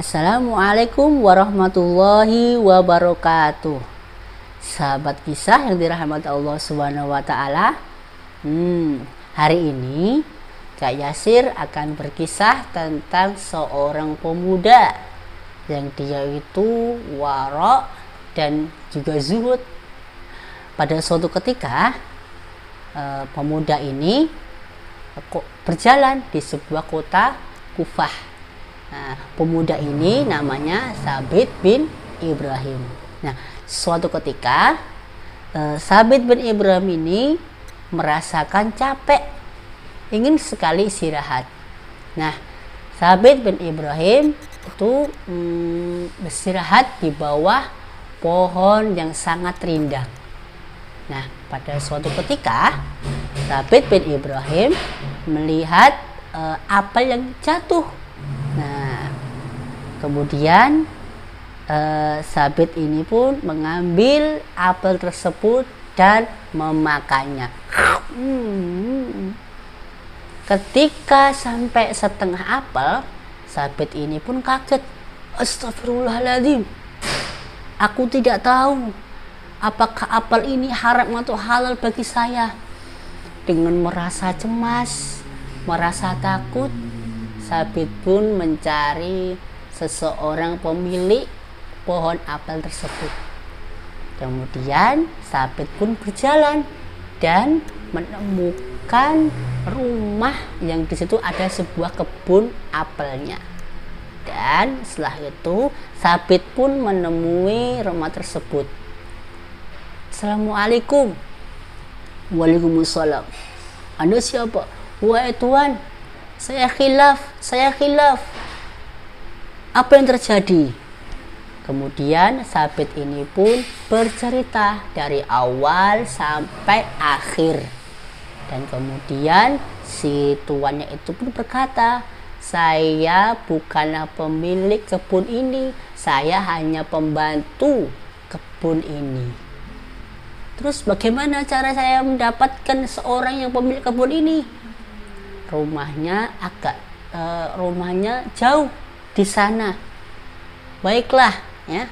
Assalamualaikum warahmatullahi wabarakatuh. Sahabat kisah yang dirahmati Allah Subhanahu wa taala. Hari ini Kak Yasir akan berkisah tentang seorang pemuda yang dia itu wara dan juga zuhud. Pada suatu ketika pemuda ini berjalan di sebuah kota Kufah. Nah, pemuda ini namanya Sabit bin Ibrahim. Nah, suatu ketika Sabit bin Ibrahim ini merasakan capek, ingin sekali istirahat. Nah, Sabit bin Ibrahim itu beristirahat di bawah pohon yang sangat rindang. Nah, pada suatu ketika Sabit bin Ibrahim melihat apel yang jatuh. Nah, kemudian Sabit ini pun mengambil apel tersebut dan memakannya. Ketika sampai setengah apel, Sabit ini pun kaget. Astagfirullahaladzim, aku tidak tahu apakah apel ini haram atau halal bagi saya. Dengan merasa cemas, merasa takut, Sabit pun mencari seseorang pemilik pohon apel tersebut. Kemudian Sabit pun berjalan dan menemukan rumah yang di situ ada sebuah kebun apelnya. Dan setelah itu Sabit pun menemui rumah tersebut. Assalamualaikum. Waalaikumsalam. Anda siapa? Wahai Tuan, saya khilaf. Apa yang terjadi? Kemudian Sabit ini pun bercerita dari awal sampai akhir. Dan kemudian si tuannya itu pun berkata, saya bukanlah pemilik kebun ini, saya hanya pembantu kebun ini. Terus bagaimana cara saya mendapatkan seorang yang pemilik kebun ini? Rumahnya jauh di sana. Baiklah, ya,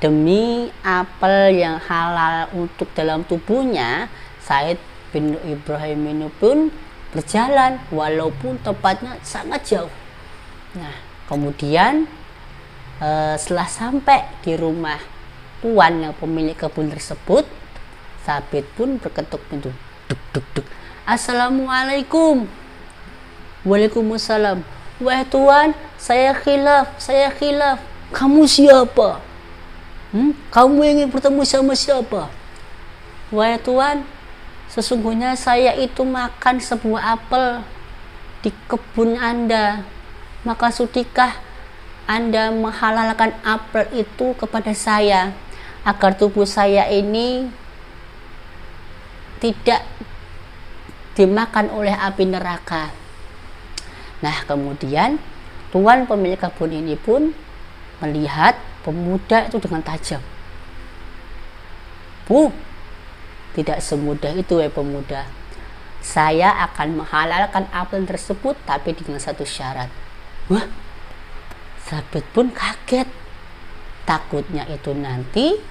demi apel yang halal untuk dalam tubuhnya, Sabit bin Ibrahim ini pun berjalan walaupun tempatnya sangat jauh. Nah, kemudian setelah sampai di rumah tuan yang pemilik kebun tersebut, Sabit pun berketuk pintu. Duk. Assalamualaikum. Waalaikumsalam. Wahai Tuan, saya khilaf. Kamu siapa? Kamu ingin bertemu sama siapa? Wahai Tuan, sesungguhnya saya itu makan sebuah apel di kebun Anda. Maka sudikah Anda menghalalkan apel itu kepada saya agar tubuh saya ini tidak dimakan oleh api neraka. Nah, kemudian tuan pemilik kebun ini pun melihat pemuda itu dengan tajam. Bu, tidak semudah itu ya pemuda. Saya akan menghalalkan apel tersebut tapi dengan satu syarat. Wah, Sabit pun kaget. Takutnya itu nanti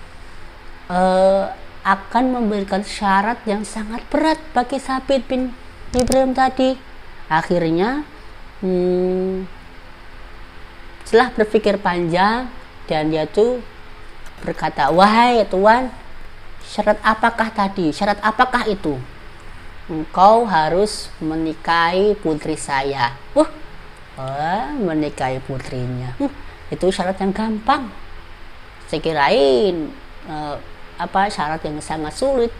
akan memberikan syarat yang sangat berat bagi Sabit bin Ibrahim tadi. Akhirnya setelah berpikir panjang dan dia tuh berkata, wahai Tuan, syarat apakah itu? Engkau harus menikahi putri saya. Menikahi putrinya, itu syarat yang gampang. Saya kirain syarat yang sangat sulit.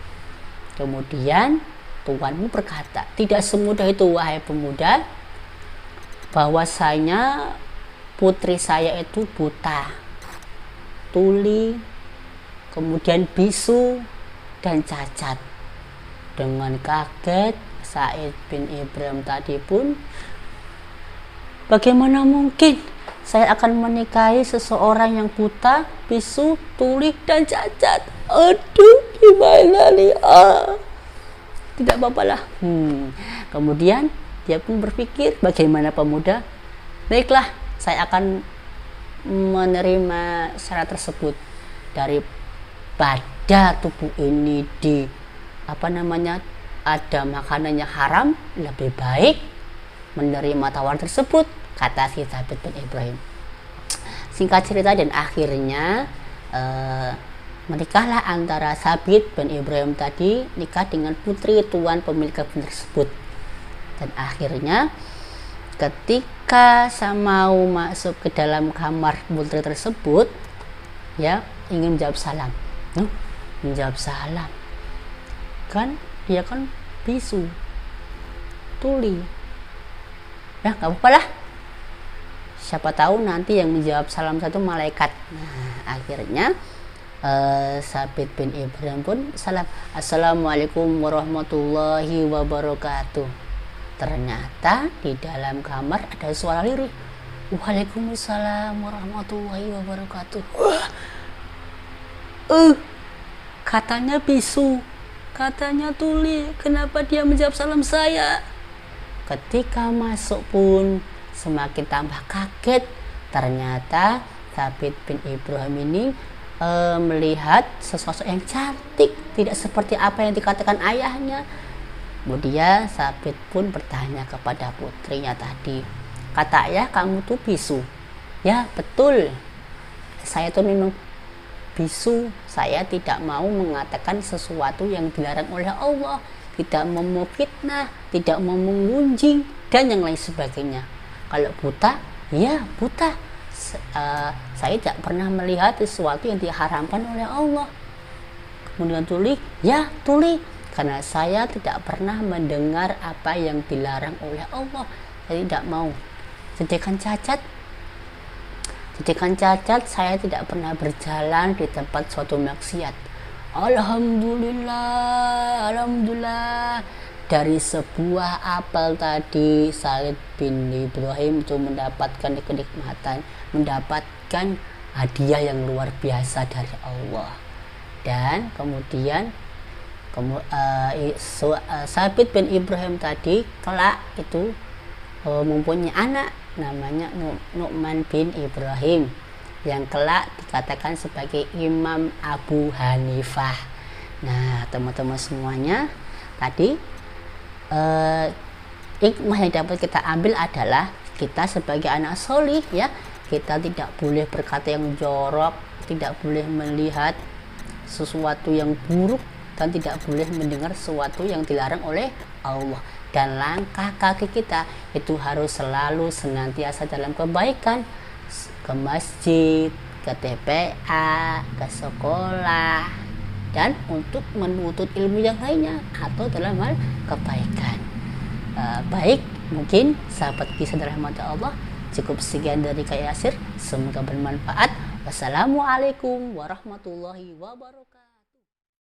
Kemudian tuanmu berkata, tidak semudah itu wahai pemuda. Bahwasanya putri saya itu buta, tuli, kemudian bisu dan cacat. Dengan kaget Sabit bin Ibrahim tadi pun, bagaimana mungkin saya akan menikahi seseorang yang buta, bisu, tuli dan cacat? Aduh, gimana nih? Tidak apa-apalah. Kemudian dia pun berpikir, bagaimana pemuda? Baiklah, saya akan menerima syarat tersebut, daripada tubuh ini ada makanan yang haram, lebih baik menerima tawaran tersebut, kata si Sabit bin Ibrahim. Singkat cerita, dan akhirnya menikahlah antara Sabit bin Ibrahim tadi, nikah dengan putri tuan pemilik kebun tersebut. Dan akhirnya ketika saya mau masuk ke dalam kamar putri tersebut, ya, ingin menjawab salam, kan dia kan bisu, tuli, ya nggak apa-apa lah, siapa tahu nanti yang menjawab salam satu malaikat. Nah, akhirnya Sabit bin Ibrahim pun salam, assalamualaikum warahmatullahi wabarakatuh. Ternyata di dalam kamar ada suara lirih, waalaikumsalam warahmatullahi wabarakatuh. Katanya bisu, katanya tuli, kenapa dia menjawab salam saya? Ketika masuk pun semakin tambah kaget. Ternyata Sabit bin Ibrahim ini melihat sosok yang cantik, tidak seperti apa yang dikatakan ayahnya. Kemudian Sabit pun bertanya kepada putrinya tadi, kata ayah kamu tuh bisu? Ya betul, saya tuh memang bisu. Saya tidak mau mengatakan sesuatu yang dilarang oleh Allah, tidak mau memfitnah, tidak mau mengunjing, dan yang lain sebagainya. Kalau buta, ya buta. Saya tidak pernah melihat sesuatu yang diharamkan oleh Allah. Kemudian tuli, ya tuli, karena saya tidak pernah mendengar apa yang dilarang oleh Allah. Saya tidak mau. Sedangkan cacat, saya tidak pernah berjalan di tempat suatu maksiat. Alhamdulillah. Dari sebuah apel tadi, Sabit bin Ibrahim itu mendapatkan kenikmatan, mendapatkan hadiah yang luar biasa dari Allah. Dan kemudian Sabit bin Ibrahim tadi kelak itu mempunyai anak namanya Nu'man bin Ibrahim, yang kelak dikatakan sebagai Imam Abu Hanifah. Nah, teman-teman semuanya, tadi hikmah yang dapat kita ambil adalah kita sebagai anak solih, ya, kita tidak boleh berkata yang jorok, tidak boleh melihat sesuatu yang buruk, dan tidak boleh mendengar sesuatu yang dilarang oleh Allah. Dan langkah kaki kita itu harus selalu senantiasa dalam kebaikan, ke masjid, ke TPA, ke sekolah, dan untuk menuntut ilmu yang lainnya atau dalam hal kebaikan. Baik, mungkin sahabat kisah dirahmati Allah, cukup sekian dari Kak Yasir, semoga bermanfaat. Wassalamualaikum warahmatullahi wabarakatuh.